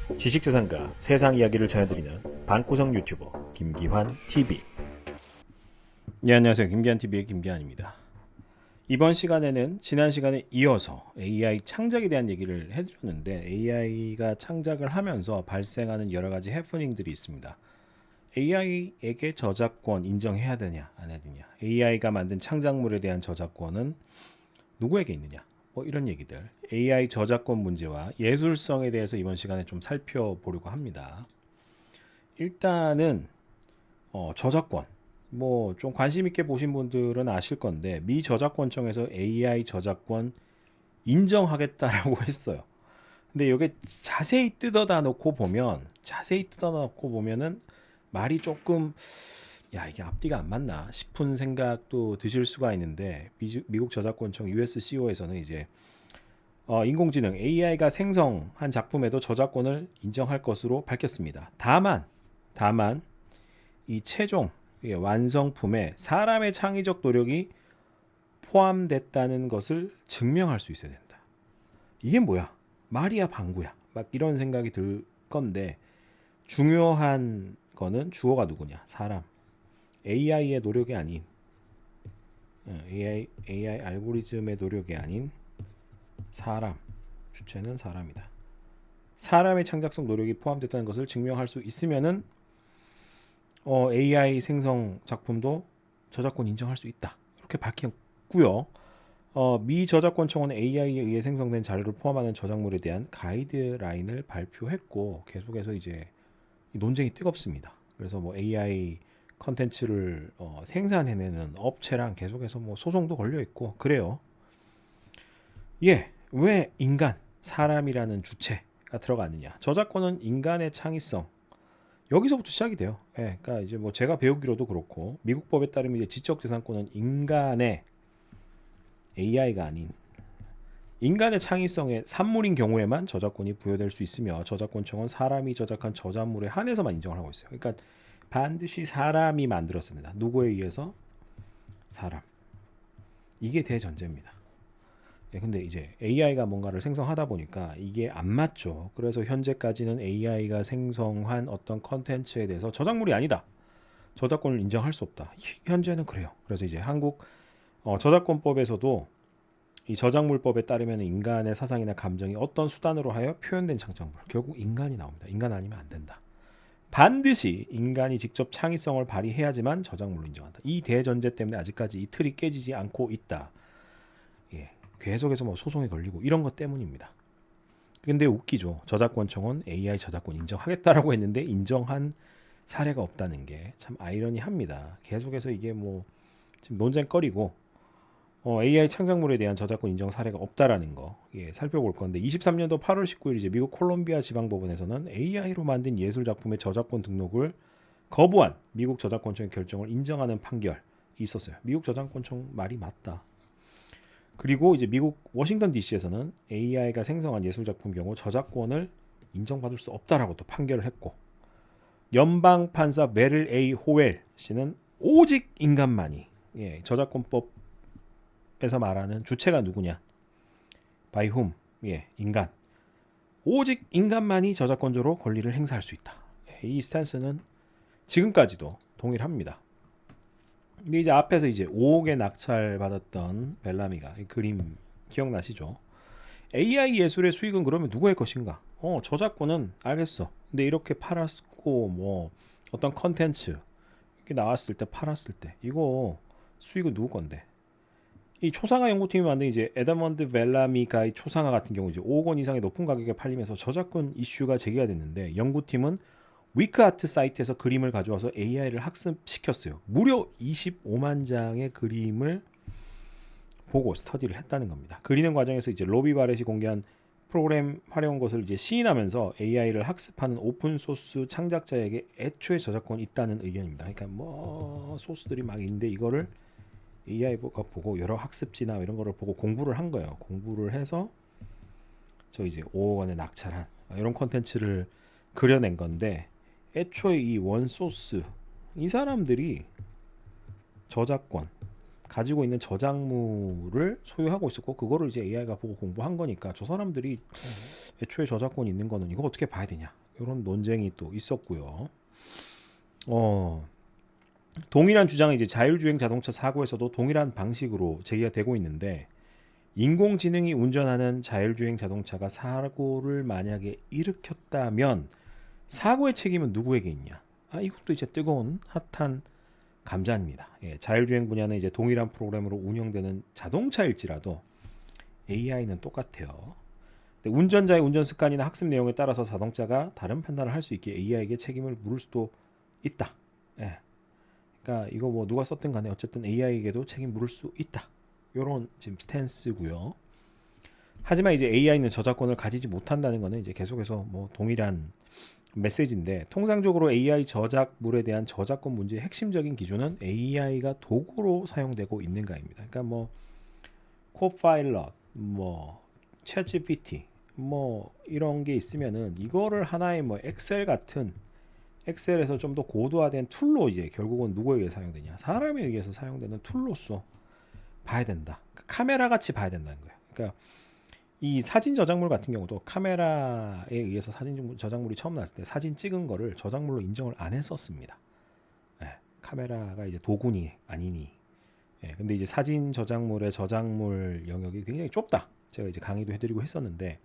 지식재산가 세상 이야기를 전해드리는 방구석 유튜버 김기환 TV. 네, 안녕하세요. 김기환 TV의 김기환입니다. 이번 시간에는 지난 시간에 이어서 AI 창작에 대한 얘기를 해드렸는데, AI가 창작을 하면서 발생하는 여러 가지 해프닝들이 있습니다. AI에게 저작권 인정해야 되냐 안 해야 되냐, AI가 만든 창작물에 대한 저작권은 누구에게 있느냐, 뭐 이런 얘기들, AI 저작권 문제와 예술성에 대해서 이번 시간에 좀 살펴보려고 합니다. 일단은 저작권, 뭐 좀 관심 있게 보신 분들은 아실 건데, 미 저작권청에서 AI 저작권 인정하겠다라고 했어요. 근데 이게 자세히 뜯어다 놓고 보면은 말이 조금, 야, 이게 앞뒤가 안 맞나 싶은 생각도 드실 수가 있는데, 미국 저작권청 USCO에서는 이제 인공지능 AI가 생성한 작품에도 저작권을 인정할 것으로 밝혔습니다. 다만 이 최종 완성품에 사람의 창의적 노력이 포함됐다는 것을 증명할 수 있어야 된다. 이게 뭐야? 말이야 방구야? 막 이런 생각이 들 건데, 중요한 거는 주어가 누구냐? 사람. AI의 노력이 아닌, AI 알고리즘의 노력이 아닌 사람. 주체는 사람이다. 사람의 창작성 노력이 포함됐다는 것을 증명할 수 있으면은 AI 생성 작품도 저작권 인정할 수 있다. 이렇게 밝혔고요. 미 저작권청은 AI에 의해 생성된 자료를 포함하는 저작물에 대한 가이드라인을 발표했고, 계속해서 이제 논쟁이 뜨겁습니다. 그래서 뭐 AI 컨텐츠를 생산해내는 업체랑 계속해서 뭐 소송도 걸려 있고 그래요. 왜 인간, 사람이라는 주체가 들어갔느냐? 저작권은 인간의 창의성, 여기서부터 시작이 돼요. 그러니까 이제 뭐 제가 배우기로도 그렇고, 미국 법에 따르면 이제 지적재산권은 인간의, AI가 아닌 인간의 창의성의 산물인 경우에만 저작권이 부여될 수 있으며, 저작권청은 사람이 저작한 저작물에 한해서만 인정을 하고 있어요. 그러니까 반드시 사람이 만들었습니다. 누구에 의해서? 사람. 이게 대전제입니다. 근데 이제 AI가 뭔가를 생성하다 보니까 이게 안 맞죠. 그래서 현재까지는 AI가 생성한 어떤 컨텐츠에 대해서 저작물이 아니다, 저작권을 인정할 수 없다. 현재는 그래요. 그래서 이제 한국 저작권법에서도 이 저작물법에 따르면 인간의 사상이나 감정이 어떤 수단으로 하여 표현된 창작물, 결국 인간이 나옵니다. 인간 아니면 안 된다. 반드시 인간이 직접 창의성을 발휘해야지만 저작물로 인정한다. 이 대전제 때문에 아직까지 이 틀이 깨지지 않고 있다. 계속해서 뭐 소송이 걸리고 이런 것 때문입니다. 근데 웃기죠. 저작권청은 AI 저작권 인정하겠다라고 했는데 인정한 사례가 없다는 게 참 아이러니합니다. 계속해서 이게 뭐 지금 논쟁거리고, AI 창작물에 대한 저작권 인정 사례가 없다라는 거 살펴볼 건데, 23년도 8월 19일 이제 미국 콜롬비아 지방법원에서는 AI로 만든 예술 작품의 저작권 등록을 거부한 미국 저작권청의 결정을 인정하는 판결이 있었어요. 미국 저작권청 말이 맞다. 그리고 이제 미국 워싱턴 DC에서는 AI가 생성한 예술 작품 경우 저작권을 인정받을 수 없다라고 또 판결을 했고, 연방 판사 메릴 A 호웰 씨는 오직 인간만이, 저작권법에서 말하는 주체가 누구냐? by whom? 인간. 오직 인간만이 저작권자로 권리를 행사할 수 있다. 이 스탠스는 지금까지도 동일합니다. 근데 이제 앞에서 이제 5억에 낙찰 받았던 벨라미가, 이 그림 기억나시죠? AI 예술의 수익은 그러면 누구의 것인가? 저작권은 알겠어. 근데 이렇게 팔았고, 뭐 어떤 컨텐츠 이렇게 나왔을 때, 팔았을 때 이거 수익은 누구 건데? 이 초상화 연구팀이 만든 이제 에드먼드 벨라미가 이 초상화 같은 경우 이제 5억 원 이상의 높은 가격에 팔리면서 저작권 이슈가 제기가 됐는데, 연구팀은 위크아트 사이트에서 그림을 가져와서 AI를 학습시켰어요. 무려 25만 장의 그림을 보고 스터디를 했다는 겁니다. 그리는 과정에서 이제 로비 바렛이 공개한 프로그램 활용 것을 이제 시인하면서 AI를 학습하는 오픈 소스 창작자에게 애초에 저작권이 있다는 의견입니다. 그러니까 뭐 소스들이 막 있는데 이거를 AI가 보고 여러 학습지나 이런 거를 보고 공부를 한 거예요. 공부를 해서 저 이제 5억 원에 낙찰한 이런 콘텐츠를 그려낸 건데, 애초에 이 원소스, 이 사람들이 저작권 가지고 있는 저작물을 소유하고 있었고 그거를 이제 AI가 보고 공부한 거니까 저 사람들이 애초에 저작권이 있는 거는 이거 어떻게 봐야 되냐 이런 논쟁이 또 있었고요. 동일한 주장은 이제 자율주행 자동차 사고에서도 동일한 방식으로 제기가 되고 있는데 인공지능이 운전하는 자율주행 자동차가 사고를 만약에 일으켰다면 사고의 책임은 누구에게 있냐? 이것도 이제 뜨거운 핫한 감자입니다. 예, 자율주행 분야는 이제 동일한 프로그램으로 운영되는 자동차일지라도 AI는 똑같아요. 운전자의 운전 습관이나 학습 내용에 따라서 자동차가 다른 판단을 할 수 있게 AI에게 책임을 물을 수도 있다. 예. 그러니까 이거 뭐 누가 썼든 간에 어쨌든 AI에게도 책임 물을 수 있다. 요런 지금 스탠스고요. 하지만 이제 AI는 저작권을 가지지 못한다는 거는 이제 계속해서 뭐 동일한 메시지인데 통상적으로 AI 저작물에 대한 저작권 문제의 핵심적인 기준은 AI가 도구로 사용되고 있는가입니다. 그러니까 뭐 코파일럿, 뭐 챗GPT, 뭐 이런 게 있으면은 이거를 하나의 뭐 엑셀 같은 엑셀에서 좀 더 고도화된 툴로 이제 결국은 누구에게 사용되냐 사람에 의해서 사용되는 툴로서 봐야 된다. 카메라 같이 봐야 된다는 거예요. 그러니까 이 사진 저작물 같은 경우도 카메라에 의해서 사진 저작물이 처음 나왔을 때 사진 찍은 거를 저작물로 인정을 안 했었습니다. 예, 카메라가 이제 도구니 아니니. 예, 근데 이제 사진 저작물의 저작물 영역이 굉장히 좁다. 제가 이제 강의도 해드리고 했었는데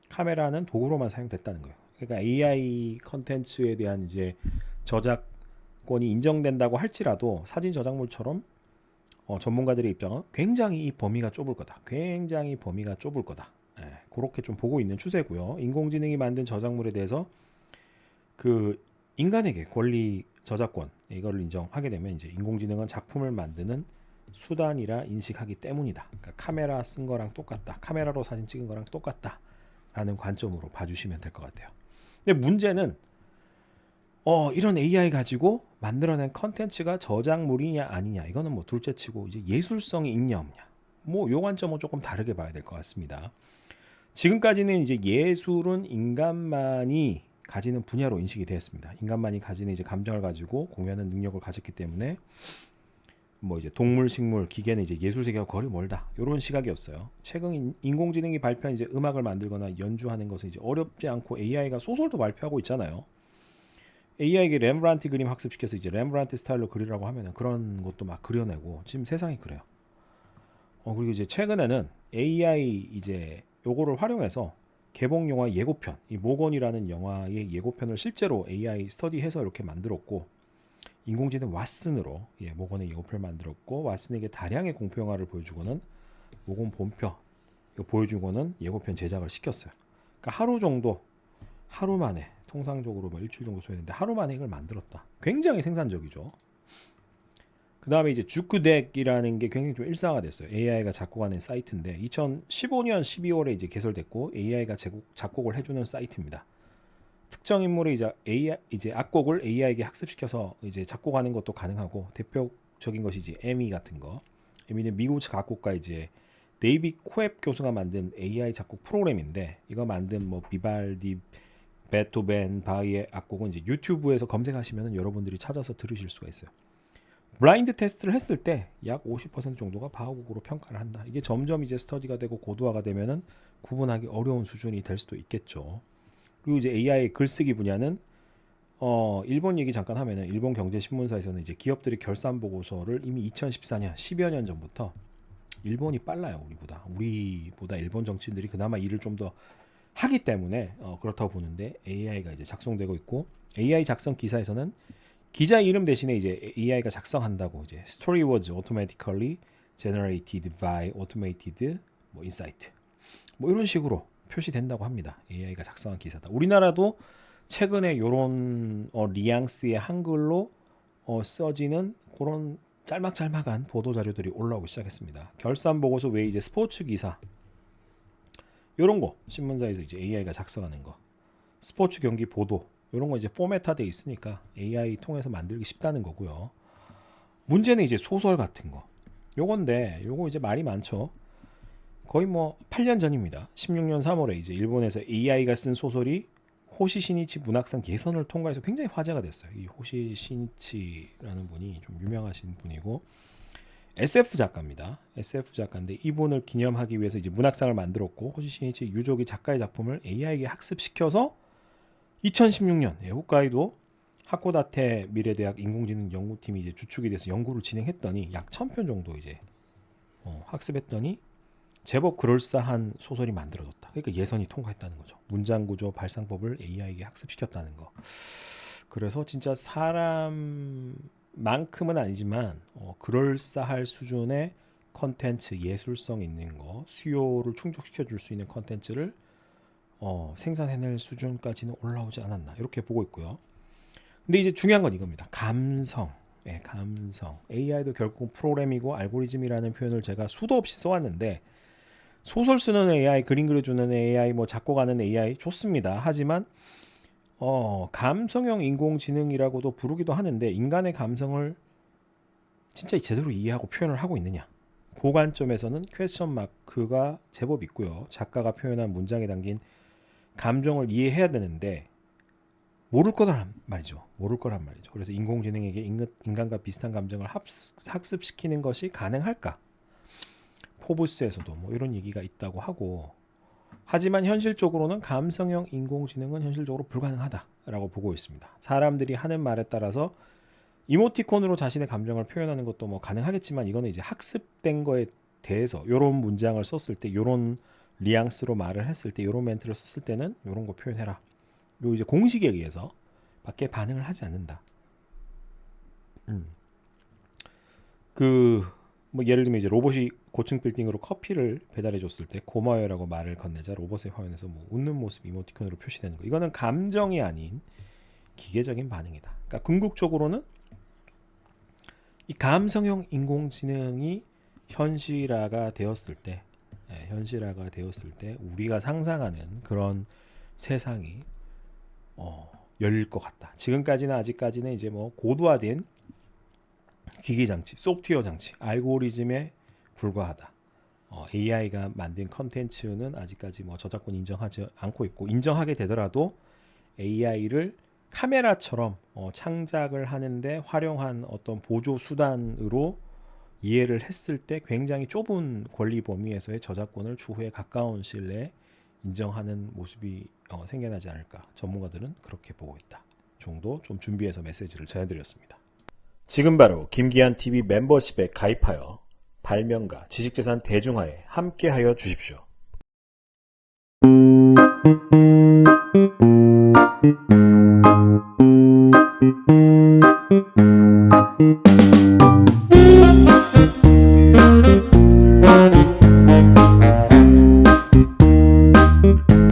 카메라는 도구로만 사용됐다는 거예요. 그러니까 AI 컨텐츠에 대한 이제 저작권이 인정된다고 할지라도 사진 저작물처럼 전문가들의 입장은 굉장히 이 범위가 좁을 거다. 굉장히 범위가 좁을 거다. 예, 그렇게 좀 보고 있는 추세고요. 인공지능이 만든 저작물에 대해서 그 인간에게 권리 저작권 이거를 인정하게 되면 이제 인공지능은 작품을 만드는 수단이라 인식하기 때문이다. 그러니까 카메라 쓴 거랑 똑같다. 카메라로 사진 찍은 거랑 똑같다라는 관점으로 봐주시면 될 것 같아요. 근데 문제는 이런 AI 가지고 만들어낸 컨텐츠가 저작물이냐 아니냐 이거는 뭐 둘째치고 이제 예술성이 있냐 없냐 뭐 요 관점은 조금 다르게 봐야 될 것 같습니다. 지금까지는 이제 예술은 인간만이 가지는 분야로 인식이 되었습니다. 인간만이 가지는 이제 감정을 가지고 공유하는 능력을 가졌기 때문에 뭐 이제 동물, 식물, 기계는 이제 예술 세계와 거리 멀다 이런 시각이었어요. 최근 인공지능이 발표한 이제 음악을 만들거나 연주하는 것은 이제 어렵지 않고 AI가 소설도 발표하고 있잖아요. AI에게 렘브란트 그림 학습시켜서 이제 렘브란트 스타일로 그리라고 하면은 그런 것도 막 그려내고 지금 세상이 그래요. 그리고 이제 최근에는 AI 이제 요거를 활용해서 개봉 영화 예고편, 이 모건이라는 영화의 예고편을 실제로 AI 스터디해서 이렇게 만들었고 인공지능 왓슨으로 모건의 예고편을 만들었고 왓슨에게 다량의 공포 영화를 보여주고는 모건 본편 이거 보여주고는 예고편 제작을 시켰어요. 그러니까 하루 만에 통상적으로 뭐 일주일 정도 소요했는데 하루 만에 이걸 만들었다. 굉장히 생산적이죠. 그 다음에 이제 주크덱이라는 게 굉장히 좀 일상화 됐어요. AI가 작곡하는 사이트인데 2015년 12월에 이제 개설됐고 AI가 작곡을 해주는 사이트입니다. 특정 인물의 이제 악곡을 AI에게 학습시켜서 이제 작곡하는 것도 가능하고 대표적인 것이 이제 에미 같은 거. 에미는 미국 작곡가 이제 데이비 코앱 교수가 만든 AI 작곡 프로그램인데 이거 만든 뭐 비발디, 베토벤, 바이의 악곡은 이제 유튜브에서 검색하시면 여러분들이 찾아서 들으실 수가 있어요. 블라인드 테스트를 했을 때 약 50% 정도가 바하곡으로 평가를 한다. 이게 점점 이제 스터디가 되고 고도화가 되면은 구분하기 어려운 수준이 될 수도 있겠죠. 그리고 이제 AI 글쓰기 분야는 일본 얘기 잠깐 하면은 일본 경제신문사에서는 이제 기업들이 결산 보고서를 이미 2014년 10여 년 전부터 일본이 빨라요. 우리보다 일본 정치인들이 그나마 일을 좀 더 하기 때문에 그렇다고 보는데 AI가 이제 작성되고 있고 AI 작성 기사에서는 기자 이름 대신에 이제 AI가 작성한다고 이제 Story was automatically generated by automated 뭐 insight 뭐 이런 식으로 표시된다고 합니다. AI가 작성한 기사다. 우리나라도 최근에 이런 뉘앙스의 한글로 써지는 그런 짤막짤막한 보도 자료들이 올라오기 시작했습니다. 결산 보고서 외에 이제 스포츠 기사 이런 거 신문사에서 이제 AI가 작성하는 거, 스포츠 경기 보도 이런 거 이제 포맷화돼 있으니까 AI 통해서 만들기 쉽다는 거고요. 문제는 이제 소설 같은 거. 요거 이제 말이 많죠. 거의 뭐 8년 전입니다. 16년 3월에 이제 일본에서 AI가 쓴 소설이 호시 시니치 문학상 예선을 통과해서 굉장히 화제가 됐어요. 이 호시 시니치라는 분이 좀 유명하신 분이고 SF 작가입니다. SF 작가인데 이분을 기념하기 위해서 이제 문학상을 만들었고 호시 시니치 유족이 작가의 작품을 AI에게 학습시켜서 2016년 홋카이도 하코다테 미래대학 인공지능 연구팀이 이제 주축이 돼서 연구를 진행했더니 약 1000편 정도 이제 학습했더니 제법 그럴싸한 소설이 만들어졌다. 그러니까 예선이 통과했다는 거죠. 문장 구조 발상법을 AI에게 학습시켰다는 거. 그래서 진짜 사람만큼은 아니지만 그럴싸할 수준의 컨텐츠, 예술성 있는 거, 수요를 충족시켜 줄 수 있는 컨텐츠를 생산해낼 수준까지는 올라오지 않았나 이렇게 보고 있고요. 근데 이제 중요한 건 이겁니다. 감성. 예, 감성. AI도 결국 프로그램이고 알고리즘이라는 표현을 제가 수도 없이 써왔는데 소설 쓰는 AI, 그림 그려주는 AI, 뭐 작곡하는 AI 좋습니다. 하지만 감성형 인공지능이라고도 부르기도 하는데 인간의 감성을 진짜 제대로 이해하고 표현을 하고 있느냐? 그 관점에서는 퀘스천 마크가 제법 있고요. 작가가 표현한 문장에 담긴 감정을 이해해야 되는데 모를 거란 말이죠. 모를 거란 말이죠. 그래서 인공지능에게 인간과 비슷한 감정을 학습시키는 것이 가능할까? 포브스에서도 뭐 이런 얘기가 있다고 하고 하지만 현실적으로는 감성형 인공지능은 현실적으로 불가능하다라고 보고 있습니다. 사람들이 하는 말에 따라서 이모티콘으로 자신의 감정을 표현하는 것도 뭐 가능하겠지만 이거는 이제 학습된 거에 대해서 이런 문장을 썼을 때 이런 뉘앙스로 말을 했을 때 이런 멘트를 썼을 때는 이런 거 표현해라. 요 이제 공식에 의해서 밖에 반응을 하지 않는다. 뭐 예를 들면 이제 로봇이 고층 빌딩으로 커피를 배달해 줬을 때 고마워요라고 말을 건네자 로봇의 화면에서 뭐 웃는 모습 이모티콘으로 표시되는 거. 이거는 감정이 아닌 기계적인 반응이다. 그러니까 궁극적으로는 이 감성형 인공지능이 현실화가 되었을 때 우리가 상상하는 그런 세상이 열릴 것 같다. 지금까지는 아직까지는 이제 뭐 고도화된 기기 장치, 소프트웨어 장치, 알고리즘에 불과하다. AI가 만든 컨텐츠는 아직까지 뭐 저작권 인정하지 않고 있고 인정하게 되더라도 AI를 카메라처럼 창작을 하는데 활용한 어떤 보조 수단으로 이해를 했을 때 굉장히 좁은 권리 범위에서의 저작권을 추후에 가까운 시일 내에 인정하는 모습이 생겨나지 않을까. 전문가들은 그렇게 보고 있다. 정도 좀 준비해서 메시지를 전해드렸습니다. 지금 바로 김기한 TV 멤버십에 가입하여 발명가, 지식재산 대중화에 함께하여 주십시오.